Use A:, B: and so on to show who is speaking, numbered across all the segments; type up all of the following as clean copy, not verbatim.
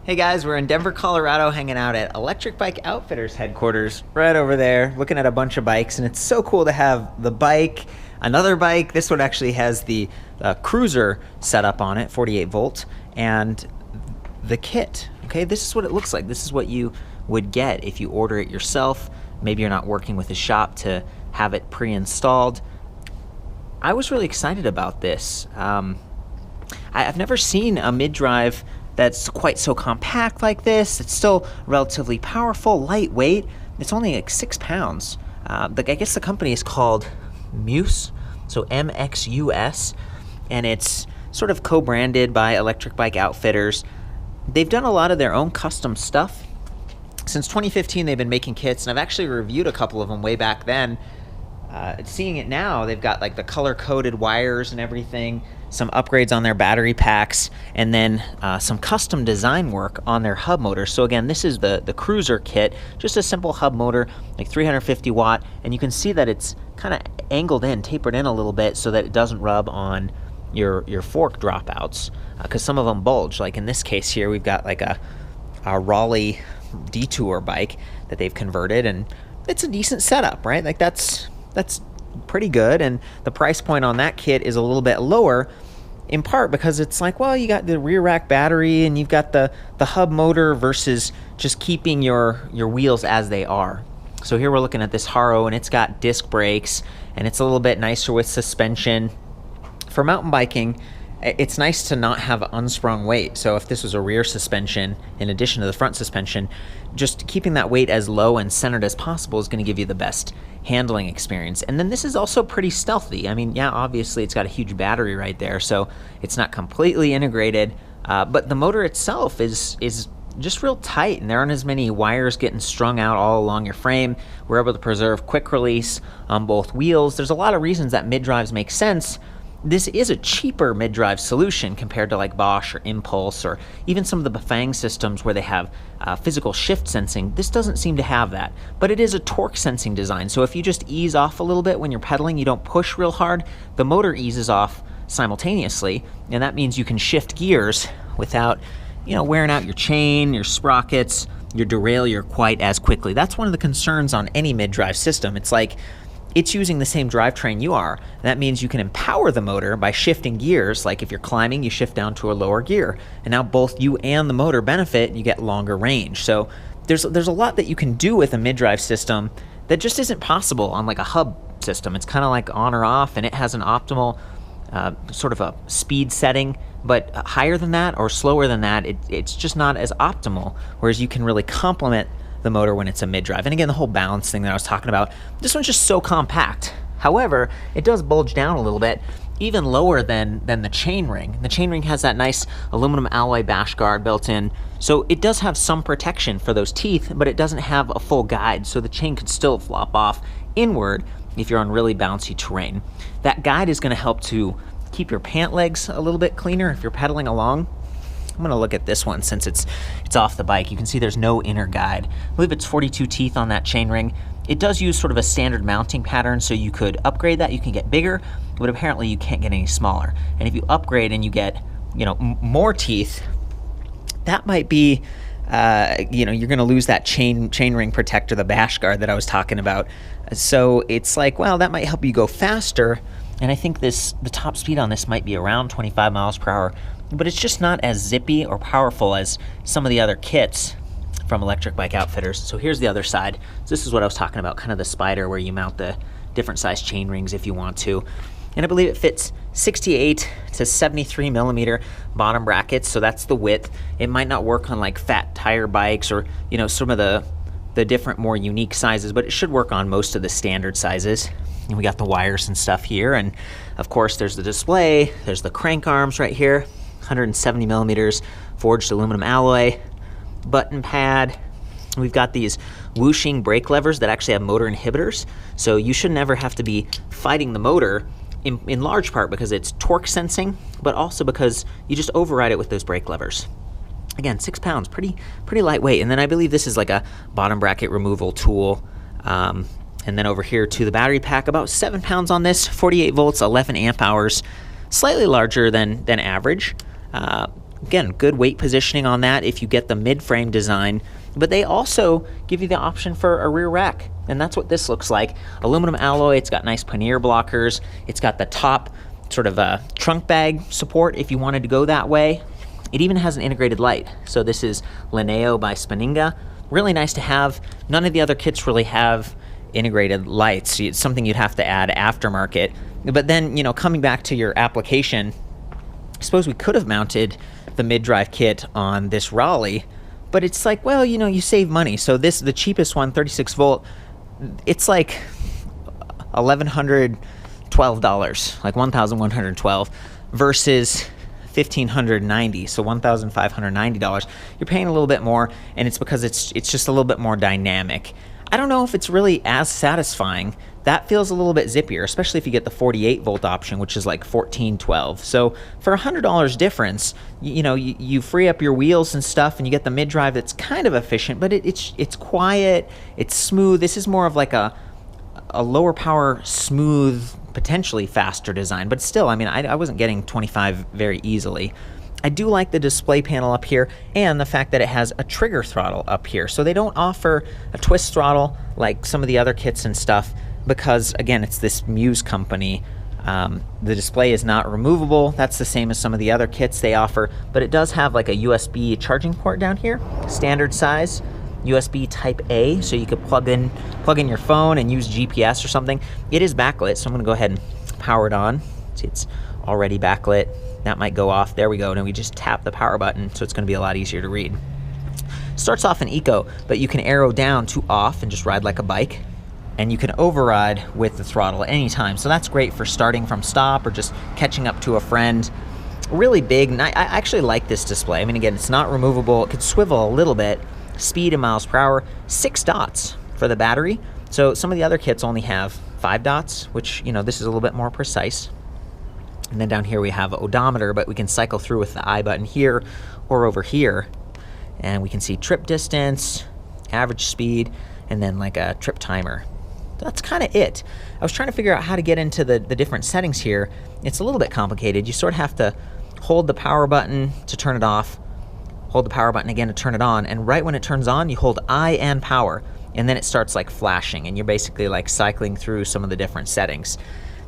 A: Hey guys, we're in Denver, Colorado, hanging out at Electric Bike Outfitters headquarters, right over there, looking at a bunch of bikes, and it's so cool to have the bike, another bike. This one actually has the cruiser setup on it, 48 volt, and the kit. Okay, this is what it looks like. This is what you would get if you order it yourself. Maybe you're not working with a shop to have it pre-installed. I was really excited about this. I've never seen a mid-drive that's quite so compact like this. It's still relatively powerful, lightweight. It's only like 6 pounds. I guess the company is called Muse, so MXUS, and it's sort of co-branded by Electric Bike Outfitters. They've done a lot of their own custom stuff. Since 2015, they've been making kits, and I've actually reviewed a couple of them way back then. Seeing it now, they've got like the color-coded wires and everything, some upgrades on their battery packs, and then some custom design work on their hub motor. So again, this is the cruiser kit, just a simple hub motor, like 350 watt, and you can see that it's kind of angled in, tapered in a little bit so that it doesn't rub on your fork dropouts, because some of them bulge. Like in this case here, we've got like a Raleigh Detour bike that they've converted, and it's a decent setup, right? Like that's pretty good, and the price point on that kit is a little bit lower, in part because it's like, well, you got the rear rack battery and you've got the hub motor versus just keeping your wheels as they are. So here we're looking at this Haro, and it's got disc brakes, and it's a little bit nicer with suspension. For mountain biking, it's nice to not have unsprung weight. So if this was a rear suspension in addition to the front suspension, just keeping that weight as low and centered as possible is going to give you the best handling experience. And then this is also pretty stealthy. I mean, yeah, obviously it's got a huge battery right there, so it's not completely integrated, but the motor itself is just real tight, and there aren't as many wires getting strung out all along your frame. We're able to preserve quick release on both wheels. There's a lot of reasons that mid-drives make sense. This is a cheaper mid-drive solution compared to like Bosch or Impulse or even some of the Bafang systems where they have physical shift sensing. This doesn't seem to have that, but it is a torque sensing design. So if you just ease off a little bit when you're pedaling, you don't push real hard, the motor eases off simultaneously, and that means you can shift gears without, wearing out your chain, your sprockets, your derailleur quite as quickly. That's one of the concerns on any mid-drive system. It's like, it's using the same drivetrain you are. That means you can empower the motor by shifting gears. Like if you're climbing, you shift down to a lower gear. And now both you and the motor benefit, and you get longer range. So there's a lot that you can do with a mid-drive system that just isn't possible on like a hub system. It's kind of like on or off, and it has an optimal sort of a speed setting, but higher than that or slower than that, it's just not as optimal. Whereas you can really complement the motor when it's a mid-drive. And again, the whole balance thing that I was talking about, this one's just so compact. However, it does bulge down a little bit, even lower than the chainring. The chainring has that nice aluminum alloy bash guard built in, so it does have some protection for those teeth, but it doesn't have a full guide, so the chain could still flop off inward if you're on really bouncy terrain. That guide is going to help to keep your pant legs a little bit cleaner if you're pedaling along. I'm going to look at this one since it's off the bike. You can see there's no inner guide. I believe it's 42 teeth on that chainring. It does use sort of a standard mounting pattern, so you could upgrade that. You can get bigger, but apparently you can't get any smaller. And if you upgrade and you get, more teeth, that might be, you're going to lose that chainring protector, the bash guard that I was talking about. So it's like, well, that might help you go faster. And I think the top speed on this might be around 25 miles per hour. But it's just not as zippy or powerful as some of the other kits from Electric Bike Outfitters. So here's the other side. So this is what I was talking about, kind of the spider where you mount the different size chain rings if you want to. And I believe it fits 68 to 73 millimeter bottom brackets, so that's the width. It might not work on like fat tire bikes or, some of the different more unique sizes, but it should work on most of the standard sizes. And we got the wires and stuff here, and of course there's the display, there's the crank arms right here. 170 millimeters forged aluminum alloy, button pad. We've got these whooshing brake levers that actually have motor inhibitors, so you should never have to be fighting the motor in large part because it's torque sensing, but also because you just override it with those brake levers. Again, 6 pounds, pretty lightweight. And then I believe this is like a bottom bracket removal tool. And then over here to the battery pack, about 7 pounds on this, 48 volts, 11 amp hours, slightly larger than average. Again, good weight positioning on that if you get the mid-frame design, but they also give you the option for a rear rack, and that's what this looks like. Aluminum alloy, it's got nice pannier blockers, it's got the top sort of a trunk bag support if you wanted to go that way. It even has an integrated light. So this is Linneo by Spinninga. Really nice to have. None of the other kits really have integrated lights. It's something you'd have to add aftermarket. But then, coming back to your application, I suppose we could have mounted the mid-drive kit on this Raleigh, but it's like, well, you save money. So the cheapest one, 36 volt, it's like $1,112, like $1,112 versus $1,590, so $1,590. You're paying a little bit more, and it's because it's just a little bit more dynamic. I don't know if it's really as satisfying. That feels a little bit zippier, especially if you get the 48 volt option, which is like $1,412. So for $100 difference, you free up your wheels and stuff, and you get the mid-drive that's kind of efficient, but it's quiet, it's smooth. This is more of like a lower power, smooth, potentially faster design, but still, I wasn't getting 25 very easily. I do like the display panel up here and the fact that it has a trigger throttle up here. So they don't offer a twist throttle like some of the other kits and stuff because, again, it's this Muse company. The display is not removable. That's the same as some of the other kits they offer, but it does have like a USB charging port down here, standard size. USB Type A, so you could plug in your phone and use GPS or something. It is backlit, so I'm gonna go ahead and power it on. See, it's already backlit. That might go off. There we go. Now we just tap the power button, so it's gonna be a lot easier to read. Starts off in eco, but you can arrow down to off and just ride like a bike. And you can override with the throttle at any time. So that's great for starting from stop or just catching up to a friend. Really big, and I actually like this display. Again, it's not removable. It could swivel a little bit. Speed in miles per hour, 6 dots for the battery. So some of the other kits only have 5 dots, which, this is a little bit more precise. And then down here we have odometer, but we can cycle through with the I button here or over here. And we can see trip distance, average speed, and then like a trip timer. That's kind of it. I was trying to figure out how to get into the different settings here. It's a little bit complicated. You sort of have to hold the power button to turn it off, hold the power button again to turn it on, and right when it turns on, you hold I and power, and then it starts like flashing, and you're basically like cycling through some of the different settings.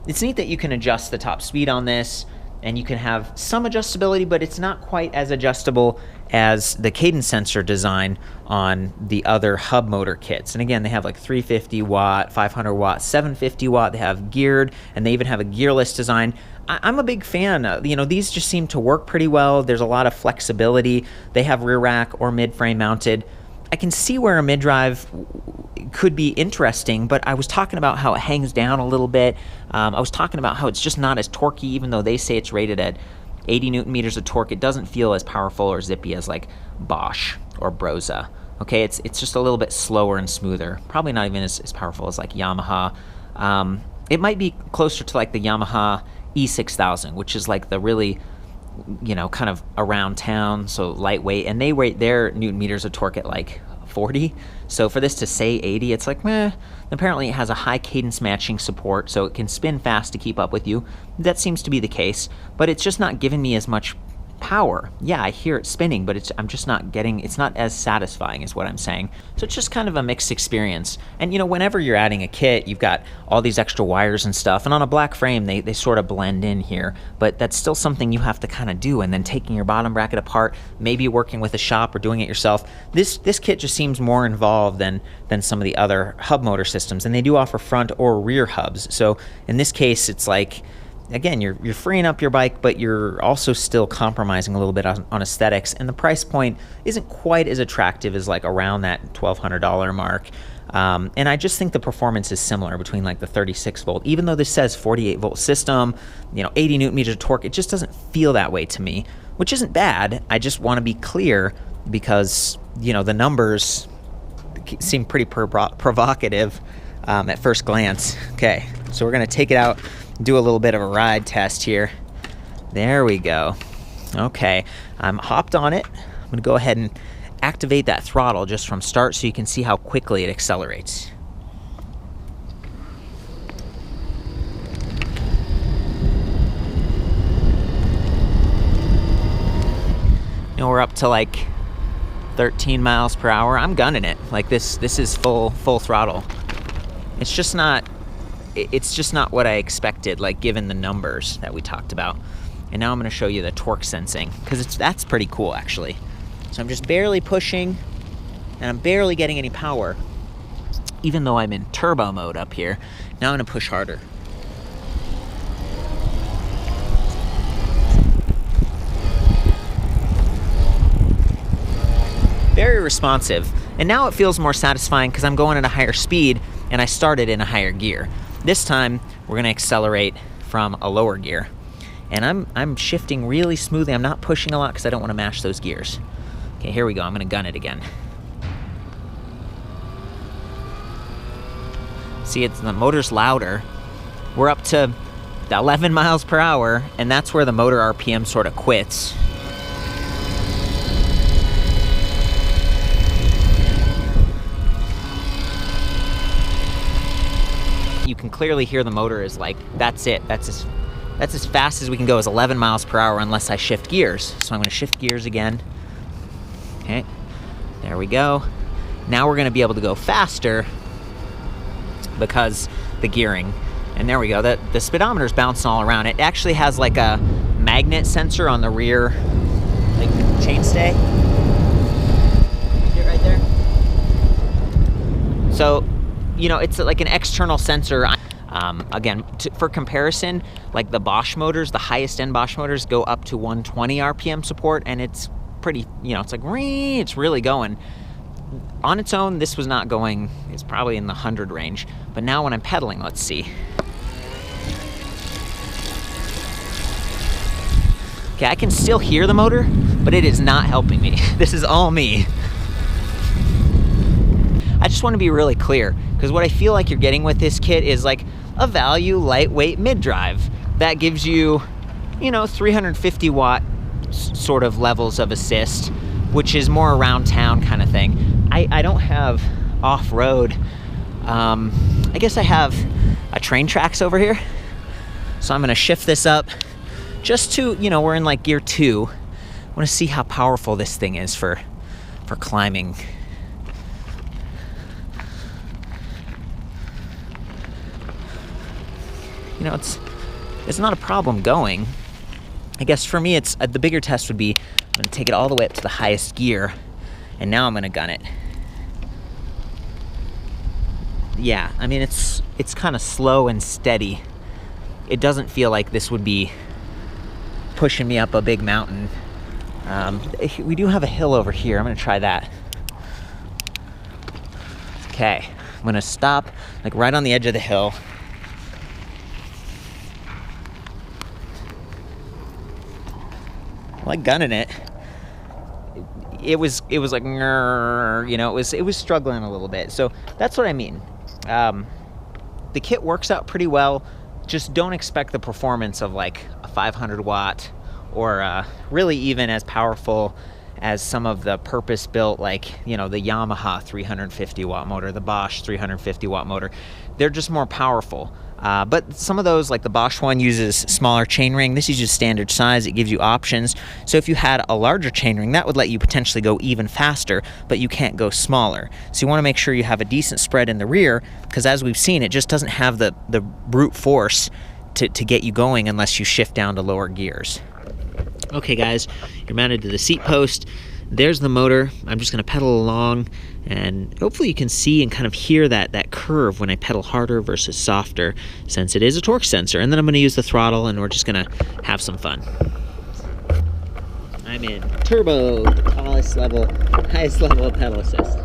A: It's neat that you can adjust the top speed on this, and you can have some adjustability, but it's not quite as adjustable as the cadence sensor design on the other hub motor kits. And again, they have like 350 watt, 500 watt, 750 watt. They have geared, and they even have a gearless design. I'm a big fan. These just seem to work pretty well. There's a lot of flexibility. They have rear rack or mid-frame mounted. I can see where a mid-drive could be interesting, but I was talking about how it hangs down a little bit. I was talking about how it's just not as torquey, even though they say it's rated at 80 newton meters of torque. It doesn't feel as powerful or zippy as like Bosch or Brose. Okay, it's just a little bit slower and smoother. Probably not even as powerful as like Yamaha. It might be closer to like the Yamaha E6000, which is like the really, kind of around town, so lightweight, and they rate their newton meters of torque at like 40. So for this to say 80, it's like, meh. Apparently it has a high cadence matching support, so it can spin fast to keep up with you. That seems to be the case, but it's just not giving me as much power. Yeah, I hear it spinning, but I'm just not getting, it's not as satisfying is what I'm saying. So it's just kind of a mixed experience. And whenever you're adding a kit, you've got all these extra wires and stuff, and on a black frame, they sort of blend in here, but that's still something you have to kind of do. And then taking your bottom bracket apart, maybe working with a shop or doing it yourself. This kit just seems more involved than some of the other hub motor systems, and they do offer front or rear hubs. So in this case, it's like, again, you're freeing up your bike, but you're also still compromising a little bit on aesthetics, and the price point isn't quite as attractive as like around that $1,200 mark. And I just think the performance is similar between like the 36 volt, even though this says 48 volt system, 80 newton meters of torque, it just doesn't feel that way to me, which isn't bad. I just want to be clear because, the numbers seem pretty provocative at first glance. Okay, so we're going to take it out, do a little bit of a ride test here. There we go. Okay, I'm hopped on it. I'm going to go ahead and activate that throttle just from start so you can see how quickly it accelerates. You know, we're up to like 13 miles per hour. I'm gunning it. Like this is full throttle. It's just not what I expected, like given the numbers that we talked about. And now I'm going to show you the torque sensing, because that's pretty cool actually. So I'm just barely pushing and I'm barely getting any power, even though I'm in turbo mode up here. Now I'm going to push harder. Very responsive. And now it feels more satisfying because I'm going at a higher speed and I started in a higher gear. This time we're going to accelerate from a lower gear. And I'm shifting really smoothly. I'm not pushing a lot because I don't want to mash those gears. Okay, here we go. I'm going to gun it again. See, the motor's louder. We're up to 11 miles per hour, and that's where the motor RPM sort of quits. You can clearly hear the motor is like, that's it. That's as fast as we can go, is 11 miles per hour unless I shift gears. So I'm going to shift gears again. Okay, there we go. Now we're going to be able to go faster because the gearing. And there we go. The speedometer's bouncing all around. It actually has like a magnet sensor on the rear, like chainstay. See it right there? So, you know, it's like an external sensor. Again, for comparison, like the Bosch motors, the highest end Bosch motors go up to 120 RPM support, and it's pretty, you know, it's like, it's really going. On its own, this was not going, it's probably in the 100 range. But now when I'm pedaling, let's see. Okay, I can still hear the motor, but it is not helping me. This is all me. I just want to be really clear, because what I feel like you're getting with this kit is like a value lightweight mid-drive that gives you, you know, 350 watt sort of levels of assist, which is more around town kind of thing. I don't have off-road. I guess I have a train tracks over here. So I'm going to shift this up just to, you know, we're in like gear 2. I want to see how powerful this thing is for climbing. You know, it's not a problem going. I guess for me, it's the bigger test would be I'm going to take it all the way up to the highest gear, and now I'm going to gun it. Yeah, I mean, it's kind of slow and steady. It doesn't feel like this would be pushing me up a big mountain. We do have a hill over here. I'm going to try that. Okay, I'm going to stop like right on the edge of the hill. Like gunning it. It was like, you know, it was struggling a little bit. So that's what I mean. The kit works out pretty well. Just don't expect the performance of like a 500 watt or really even as powerful as some of the purpose-built, like, you know, the Yamaha 350 watt motor, the Bosch 350 watt motor. They're just more powerful. But some of those, like the Bosch one, uses smaller chainring. This uses standard size. It gives you options. So if you had a larger chainring, that would let you potentially go even faster, but you can't go smaller. So you want to make sure you have a decent spread in the rear, because as we've seen, it just doesn't have the brute force to get you going unless you shift down to lower gears. Okay guys, you're mounted to the seat post. There's the motor. I'm just going to pedal along, and hopefully you can see and kind of hear that curve when I pedal harder versus softer, since it is a torque sensor. And then I'm going to use the throttle, and we're just going to have some fun. I'm in turbo, the highest level of pedal assist.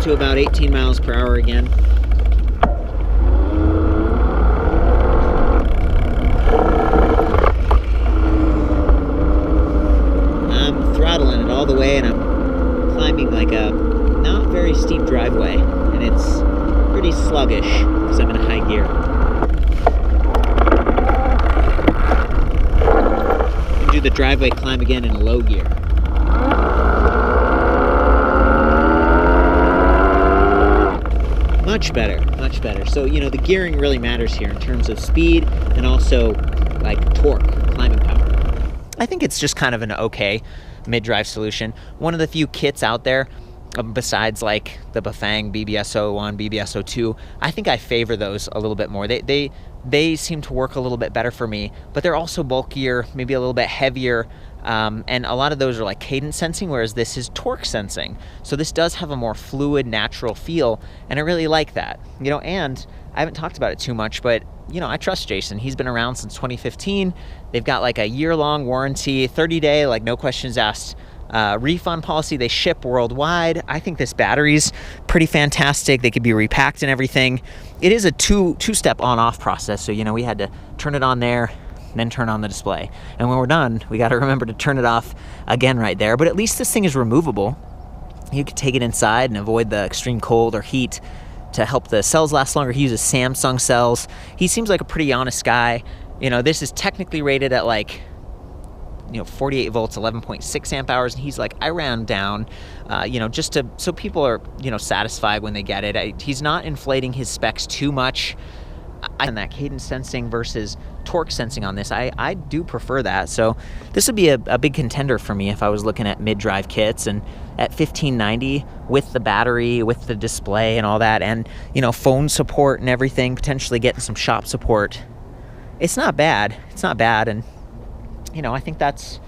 A: To about 18 miles per hour again. all the way, and I'm climbing like a not very steep driveway, and it's pretty sluggish because I'm in high gear. Do the driveway climb again in low gear. Much better, much better. So, you know, the gearing really matters here in terms of speed and also like torque, climbing power. I think it's just kind of an okay mid-drive solution. One of the few kits out there, besides like the Bafang BBS01, BBS02, I think I favor those a little bit more. They seem to work a little bit better for me, but they're also bulkier, maybe a little bit heavier, and a lot of those are like cadence sensing, whereas this is torque sensing. So this does have a more fluid, natural feel, and I really like that. You know, and I haven't talked about it too much, but you know, I trust Jason. He's been around since 2015. They've got like a year-long warranty, 30-day, like no questions asked, refund policy. They ship worldwide. I think this battery's pretty fantastic. They could be repacked and everything. It is a two-step on-off process. So, you know, we had to turn it on there, then turn on the display. And when we're done, we got to remember to turn it off again right there. But at least this thing is removable. You could take it inside and avoid the extreme cold or heat to help the cells last longer. He uses Samsung cells. He seems like a pretty honest guy. You know, this is technically rated at like, you know, 48 volts, 11.6 amp hours, and he's like, I ran down, you know, just to, so people are, you know, satisfied when they get it. He's not inflating his specs too much. And that cadence sensing versus torque sensing on this, I do prefer that. So this would be a big contender for me if I was looking at mid-drive kits, and at $1,590 with the battery, with the display and all that, and, you know, phone support and everything, potentially getting some shop support. It's not bad. It's not bad. And, you know, I think that's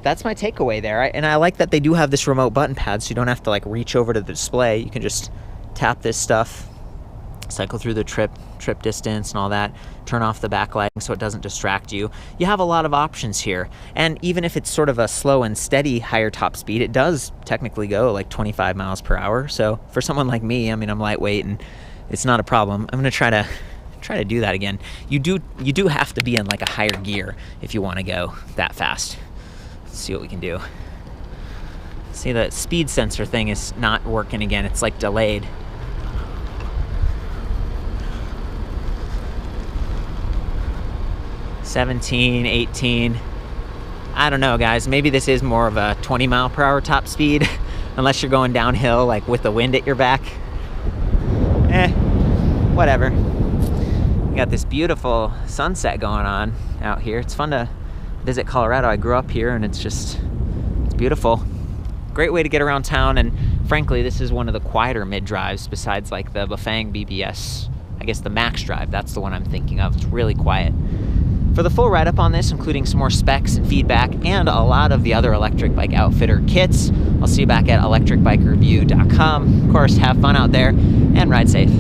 A: my takeaway there. And I like that they do have this remote button pad, so you don't have to like reach over to the display. You can just tap this stuff, cycle through the trip distance and all that, turn off the backlighting so it doesn't distract you. You have a lot of options here. And even if it's sort of a slow and steady higher top speed, it does technically go like 25 miles per hour. So for someone like me, I mean, I'm lightweight and it's not a problem. I'm gonna try to do that again. You do have to be in like a higher gear if you want to go that fast. Let's see what we can do. See, the speed sensor thing is not working again. It's like delayed. $17, $18. I don't know, guys. Maybe this is more of a 20 mile per hour top speed, unless you're going downhill like with the wind at your back. Whatever. We got this beautiful sunset going on out here. It's fun to visit Colorado. I grew up here and it's beautiful. Great way to get around town, and frankly, this is one of the quieter mid-drives besides like the Bafang BBS, I guess the Max Drive. That's the one I'm thinking of. It's really quiet. For the full write-up on this, including some more specs and feedback and a lot of the other Electric Bike Outfitter kits, I'll see you back at ElectricBikeReview.com. Of course, have fun out there and ride safe.